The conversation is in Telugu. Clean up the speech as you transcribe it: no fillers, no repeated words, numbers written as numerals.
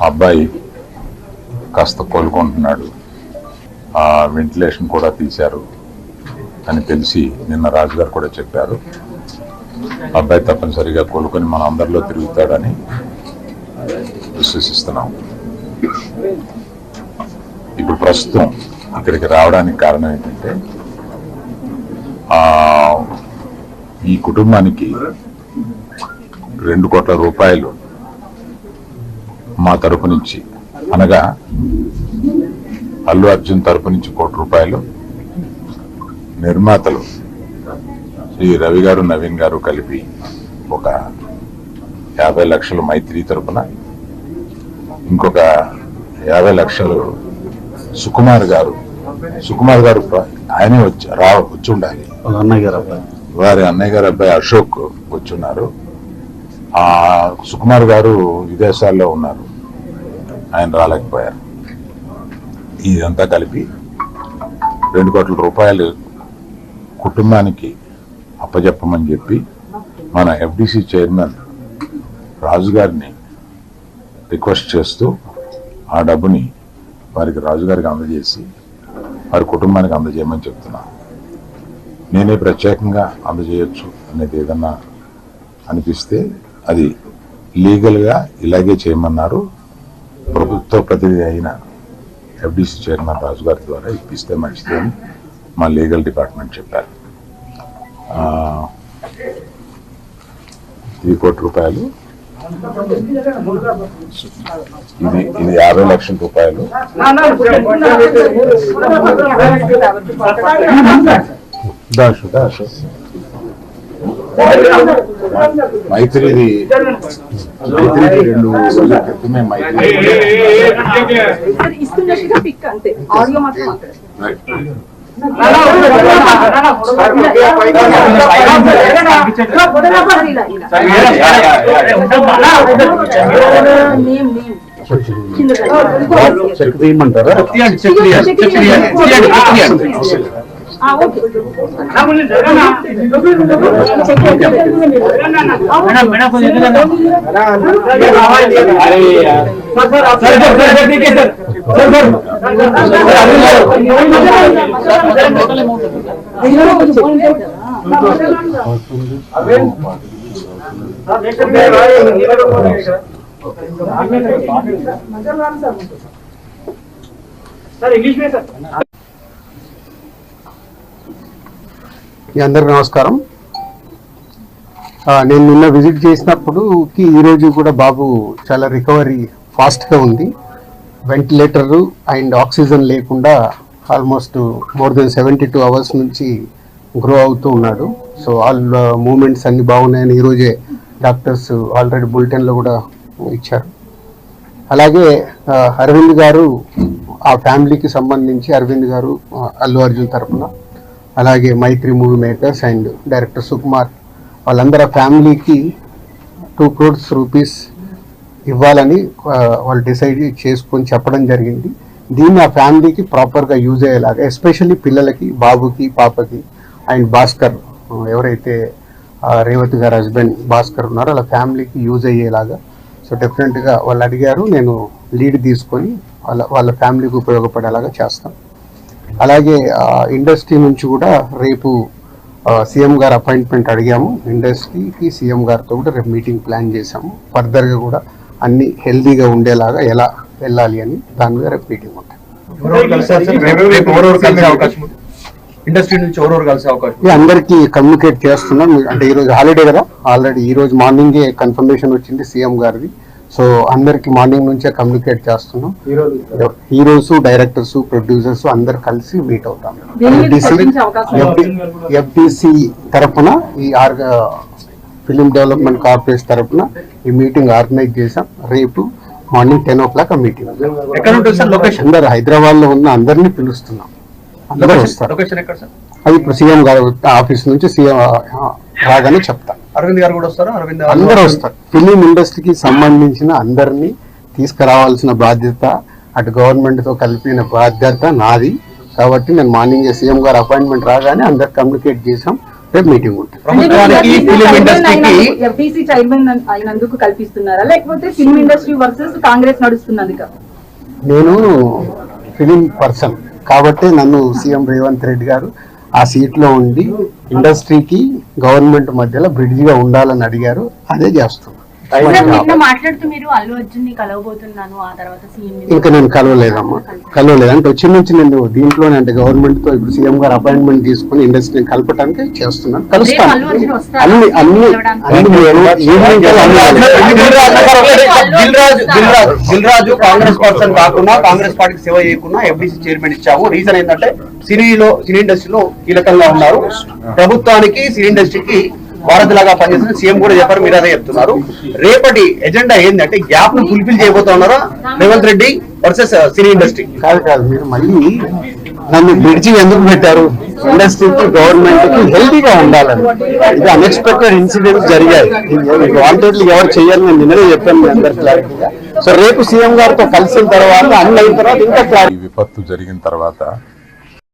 అబ్బాయి కాస్త కోలుకుంటున్నాడు, వెంటిలేషన్ కూడా తీశారు అని తెలిసి నిన్న రాజుగారు కూడా చెప్పారు. అబ్బాయి తప్పనిసరిగా కోలుకొని మన అందరిలో తిరుగుతాడని విశ్వసిస్తున్నాం. ఇప్పుడు ప్రస్తుతం ఇక్కడికి రావడానికి కారణం ఏంటంటే ఈ కుటుంబానికి 2 కోట్ల రూపాయలు మా తరపు నుంచి, అనగా అల్లు అర్జున్ తరపు నుంచి 1 కోటి రూపాయలు, నిర్మాతలు శ్రీ రవి గారు నవీన్ గారు కలిపి ఒక 50 లక్షలు మైత్రి తరపున, ఇంకొక 50 లక్షలు సుకుమార్ గారు ఆయనే వచ్చి ఉండాలి, వారి అన్నయ్య గారు అబ్బాయి అశోక్ వచ్చున్నారు. సుకుమార్ గారు విదేశాల్లో ఉన్నారు, ఆయన రాలేకపోయారు. ఇదంతా కలిపి 2 కోట్ల రూపాయలు కుటుంబానికి అప్పజెప్పమని చెప్పి మన ఎఫ్డిసి చైర్మన్ రాజు గారిని రిక్వెస్ట్ చేస్తూ ఆ డబ్బుని వారికి రాజుగారికి అందజేసి వారి కుటుంబానికి అందజేయమని చెప్తున్నాను. నేనే ప్రత్యేకంగా అందజేయచ్చు అనేది ఏదన్నా అనిపిస్తే అది లీగల్గా ఇలాగే చేయమన్నారు. ప్రభుత్వ ప్రతినిధి అయిన ఎఫ్డిసి చైర్మన్ రాజు గారి ద్వారా ఇప్పిస్తే మంచిది అని మా లీగల్ డిపార్ట్మెంట్ చెప్పారు. 3 కోట్ల రూపాయలు, ఇది 50 లక్షల రూపాయలు. మైత్రిది 2 రోజుల క్రితమే అందరికి నమస్కారం. నేను నిన్న విజిట్ చేసినప్పుడు ఈ రోజు కూడా బాబు చాలా రికవరీ ఫాస్ట్గా ఉంది. వెంటిలేటరు అండ్ ఆక్సిజన్ లేకుండా ఆల్మోస్ట్ మోర్ దెన్ 72 అవర్స్ నుంచి గ్రో అవుతూ ఉన్నాడు. సో ఆల్ మూమెంట్స్ అన్ని బాగున్నాయని ఈరోజే డాక్టర్స్ ఆల్రెడీ బులెటిన్లో కూడా ఇచ్చారు. అలాగే అరవింద్ గారు, ఆ ఫ్యామిలీకి సంబంధించి అరవింద్ గారు అల్లు అర్జున్ తరఫున, అలాగే Mythri movie makers and director Sukumar, వాళ్ళందరూ ఫ్యామిలీకి 2 crores రూపీస్ ఇవ్వాలని వాళ్ళు డిసైడ్ చేసుకొని చెప్పడం జరిగింది. దీన్ని ఆ ఫ్యామిలీకి ప్రాపర్గా యూజ్ అయ్యేలాగా, ఎస్పెషల్లీ పిల్లలకి, బాబుకి, పాపకి అండ్ భాస్కర్, ఎవరైతే రేవతి గారు హస్బెండ్ భాస్కర్ ఉన్నారో వాళ్ళ ఫ్యామిలీకి యూజ్ అయ్యేలాగా. సో డెఫినెట్గా వాళ్ళు అడిగారు, నేను లీడ్ తీసుకొని వాళ్ళ ఫ్యామిలీకి ఉపయోగపడేలాగా చేస్తాను. అలాగే ఇండస్ట్రీ నుంచి కూడా రేపు సీఎం గారు అపాయింట్మెంట్ అడిగాము. ఇండస్ట్రీకి సీఎం గారితో కూడా రేపు మీటింగ్ ప్లాన్ చేశాము. ఫర్దర్గా కూడా అన్ని హెల్దీగా ఉండేలాగా ఎలా వెళ్ళాలి అని దాని మీద రేపు మీటింగ్ ఉంటాయి. అందరికీ కమ్యూనికేట్ చేస్తున్నాం. అంటే ఈరోజు హాలిడే కదా, ఆల్రెడీ ఈరోజు మార్నింగే కన్ఫర్మేషన్ వచ్చింది సీఎం గారిది. సో అందరికి మార్నింగ్ నుంచే కమ్యూనికేట్ చేస్తున్నాం. హీరోస్, డైరెక్టర్స్, ప్రొడ్యూసర్స్ అందరు కలిసి మీట్ అవుతాం. ఎఫ్డిసి తరఫున, ఈ ఫిలిం డెవలప్మెంట్ కార్పొరేషన్ తరఫున ఈ మీటింగ్ ఆర్గనైజ్ చేసాం. రేపు మార్నింగ్ 10 o'clock ఆ మీటింగ్. అందరు హైదరాబాద్ లో ఉన్న అందరినీ పిలుస్తున్నాం. అందరూ వస్తారు. అది ఇప్పుడు సీఎం గారు ఆఫీస్ నుంచి సీఎం రాగానే చెప్తాను. అరవింద్ గారు కూడా వస్తారు. అందరూ వస్తారు. ఫిలిం ఇండస్ట్రీకి సంబంధించిన అందరినీ తీసుకురావాల్సిన బాధ్యత, అటు గవర్నమెంట్ తో కలిపిన బాధ్యత నాది. కాబట్టి నేను మార్నింగ్ సీఎం గారు అపాయింట్మెంట్ రాగానే అందరికి కమ్యూనికేట్ చేసాం. రేపు మీటింగ్ ఉంటుంది. ప్రభుత్వానికి ఫిలిం ఇండస్ట్రీకి ఎఫ్డీసీ చైర్మన్ అయినందుకు కల్పిస్తున్నారా, లేకపోతే ఫిల్మ్ ఇండస్ట్రీ వర్సెస్ కాంగ్రెస్ నడుస్తున్నది కదా? నేను ఫిలిం పర్సన్ కాబట్టి నన్ను సీఎం రేవంత్ రెడ్డి గారు ఆ సీట్లో ఉండి ఇండస్ట్రీకి గవర్నమెంట్ మధ్యలో బ్రిడ్జిగా ఉండాలని అడిగారు, అదే చేస్తున్నాను. నిన్న మాట్లాడుతూ మీరు అల్లు అర్జున్ ని కలవబోతున్నాను, ఆ తర్వాత సీఎం ఇంకా నేను కలవలేదమ్మా, కలవలేదు. అంటే వచ్చి నుంచి నేను దీంట్లోనే అంటే గవర్నమెంట్ తో ఇప్పుడు సీఎం గారు అపాయింట్మెంట్ తీసుకుని ఇండస్ట్రీని కలపడానికి చేస్తున్నాను, కలుస్తాను. అల్లు అర్జున్ వస్తారా? అన్ని అన్ని అన్ని దిల్ రాజు కాంగ్రెస్ పర్సన్ కాకుండా కాంగ్రెస్ పార్టీకి సేవ చేయకుండా ఎఫ్డీసీ చైర్మన్ ఇచ్చాము. రీజన్ ఏంటంటే సినీ ఇండస్ట్రీలో కీలకంగా ఉన్నారు. ప్రభుత్వానికి సినీ ఇండస్ట్రీకి వారధిలాగా పనిచేస్తున్న సీఎం కూడా చెప్పారు, మీరు అదే చెప్తున్నారు. రేపటి ఎజెండా ఏంటంటే గ్యాప్ ను ఫుల్ఫిల్ చేయబోతా ఉన్నారా Revanth Reddy versus cine industry? కాదు మీరు మళ్ళీ నన్ను బ్రిడ్జి ఎందుకు పెట్టారు? ఇండస్ట్రీకి గవర్నమెంట్ కి హెల్తీగా ఉండాలని. ఇది అన్ఎక్స్పెక్టెడ్ ఇన్సిడెంట్స్ జరిగాయి, వాంటెడ్లీ ఎవరు చేయాలని నేను నిన్ననే చెప్పాను మీ అందరు క్లారిటీగా. సో రేపు సీఎం గారితో కలిసిన తర్వాత అన్ని అయిన తర్వాత ఇంకా ఈ విపత్తు జరిగిన తర్వాత